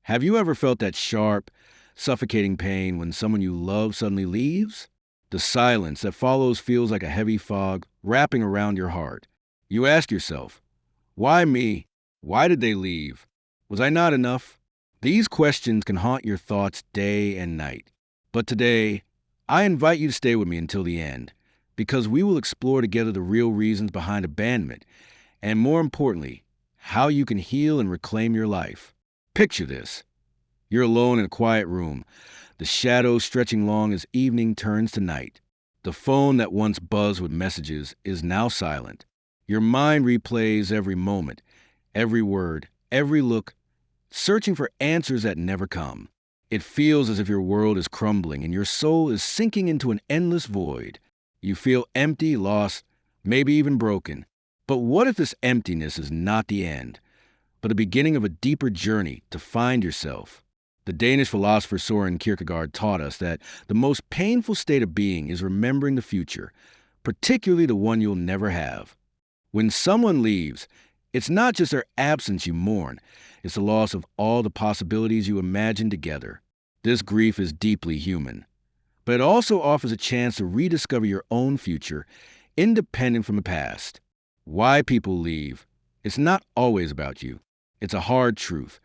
Have you ever felt that sharp, suffocating pain when someone you love suddenly leaves? The silence that follows feels like a heavy fog wrapping around your heart. You ask yourself, why me? Why did they leave? Was I not enough? These questions can haunt your thoughts day and night. But today, I invite you to stay with me until the end, because we will explore together the real reasons behind abandonment, and more importantly, how you can heal and reclaim your life. Picture this. You're alone in a quiet room, the shadows stretching long as evening turns to night. The phone that once buzzed with messages is now silent. Your mind replays every moment, every word, every look, searching for answers that never come. It feels as if your world is crumbling and your soul is sinking into an endless void. You feel empty, lost, maybe even broken. But what if this emptiness is not the end, but the beginning of a deeper journey to find yourself? The Danish philosopher Søren Kierkegaard taught us that the most painful state of being is remembering the future, particularly the one you'll never have. When someone leaves, it's not just their absence you mourn, it's the loss of all the possibilities you imagined together. This grief is deeply human, but it also offers a chance to rediscover your own future, independent from the past. Why people leave, it's not always about you. It's a hard truth.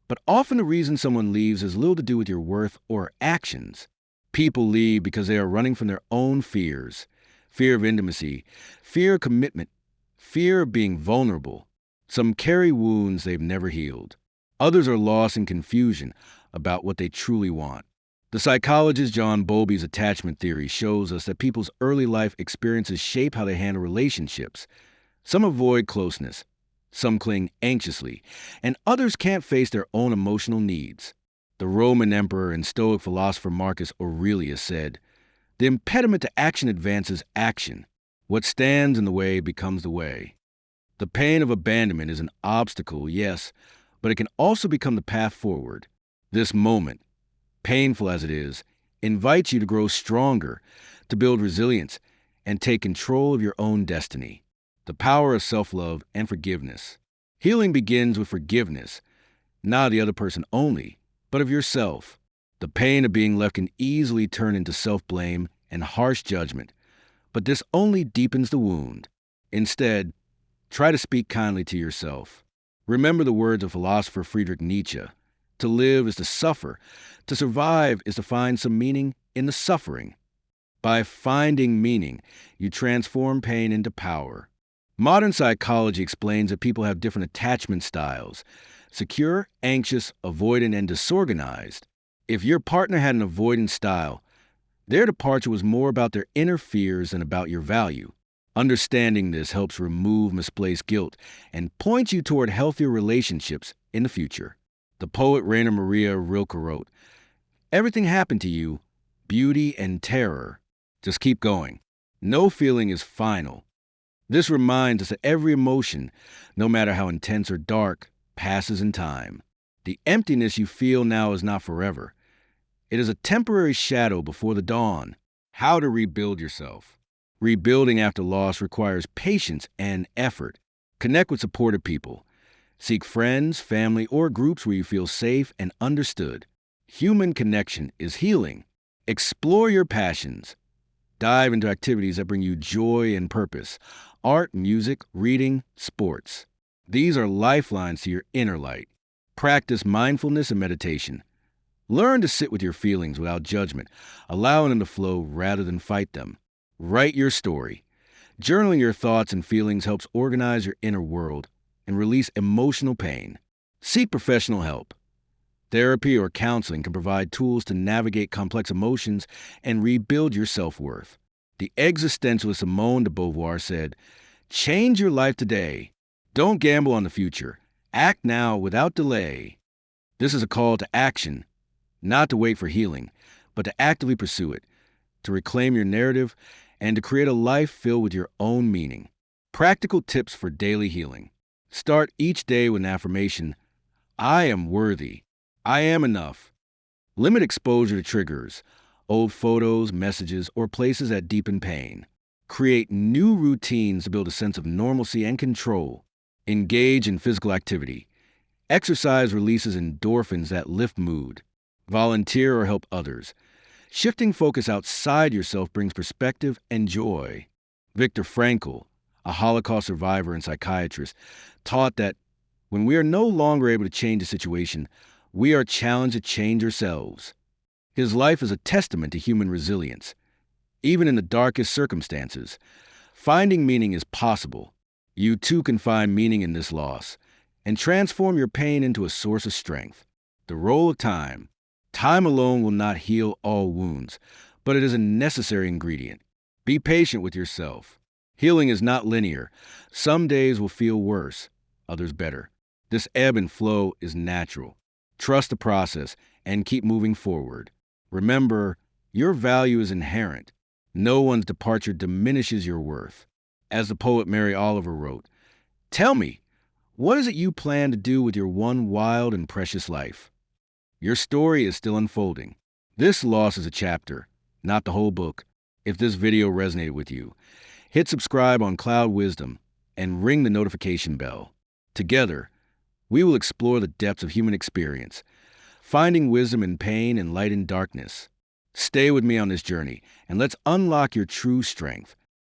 But often the reason someone leaves has little to do with your worth or actions. People leave because they are running from their own fears. Fear of intimacy, fear of commitment, fear of being vulnerable. Some carry wounds they've never healed. Others are lost in confusion about what they truly want. The psychologist John Bowlby's attachment theory shows us that people's early life experiences shape how they handle relationships. Some avoid closeness, some cling anxiously, and others can't face their own emotional needs. The Roman emperor and Stoic philosopher Marcus Aurelius said, "The impediment to action advances action. What stands in the way becomes the way." The pain of abandonment is an obstacle, yes, but it can also become the path forward. This moment, painful as it is, invites you to grow stronger, to build resilience, and take control of your own destiny. The power of self-love and forgiveness. Healing begins with forgiveness, not of the other person only, but of yourself. The pain of being left can easily turn into self-blame and harsh judgment, but this only deepens the wound. Instead, try to speak kindly to yourself. Remember the words of philosopher Friedrich Nietzsche. To live is to suffer. To survive is to find some meaning in the suffering. By finding meaning, you transform pain into power. Modern psychology explains that people have different attachment styles: secure, anxious, avoidant, and disorganized. If your partner had an avoidant style, their departure was more about their inner fears than about your value. Understanding this helps remove misplaced guilt and points you toward healthier relationships in the future. The poet Rainer Maria Rilke wrote, "Everything happened to you, beauty and terror. Just keep going. No feeling is final." This reminds us that every emotion, no matter how intense or dark, passes in time. The emptiness you feel now is not forever. It is a temporary shadow before the dawn. How to rebuild yourself. Rebuilding after loss requires patience and effort. Connect with supportive people. Seek friends, family, or groups where you feel safe and understood. Human connection is healing. Explore your passions. Dive into activities that bring you joy and purpose. Art, music, reading, sports. These are lifelines to your inner light. Practice mindfulness and meditation. Learn to sit with your feelings without judgment, allowing them to flow rather than fight them. Write your story. Journaling your thoughts and feelings helps organize your inner world and release emotional pain. Seek professional help. Therapy or counseling can provide tools to navigate complex emotions and rebuild your self-worth. The existentialist Simone de Beauvoir said, "Change your life today. Don't gamble on the future. Act now without delay." This is a call to action, not to wait for healing, but to actively pursue it, to reclaim your narrative, and to create a life filled with your own meaning. Practical tips for daily healing. Start each day with an affirmation: I am worthy. I am enough. Limit exposure to triggers, old photos, messages, or places that deepen pain. Create new routines to build a sense of normalcy and control. Engage in physical activity. Exercise releases endorphins that lift mood. Volunteer or help others. Shifting focus outside yourself brings perspective and joy. Viktor Frankl, a Holocaust survivor and psychiatrist, taught that when we are no longer able to change a situation, we are challenged to change ourselves. His life is a testament to human resilience. Even in the darkest circumstances, finding meaning is possible. You too can find meaning in this loss and transform your pain into a source of strength. The role of time. Time alone will not heal all wounds, but it is a necessary ingredient. Be patient with yourself. Healing is not linear. Some days will feel worse, others better. This ebb and flow is natural. Trust the process and keep moving forward. Remember, your value is inherent. No one's departure diminishes your worth. As the poet Mary Oliver wrote, "Tell me, what is it you plan to do with your one wild and precious life?" Your story is still unfolding. This loss is a chapter, not the whole book. If this video resonated with you, hit subscribe on Cloud Wisdom and ring the notification bell. Together, we will explore the depths of human experience, finding wisdom in pain and light in darkness. Stay with me on this journey, and let's unlock your true strength.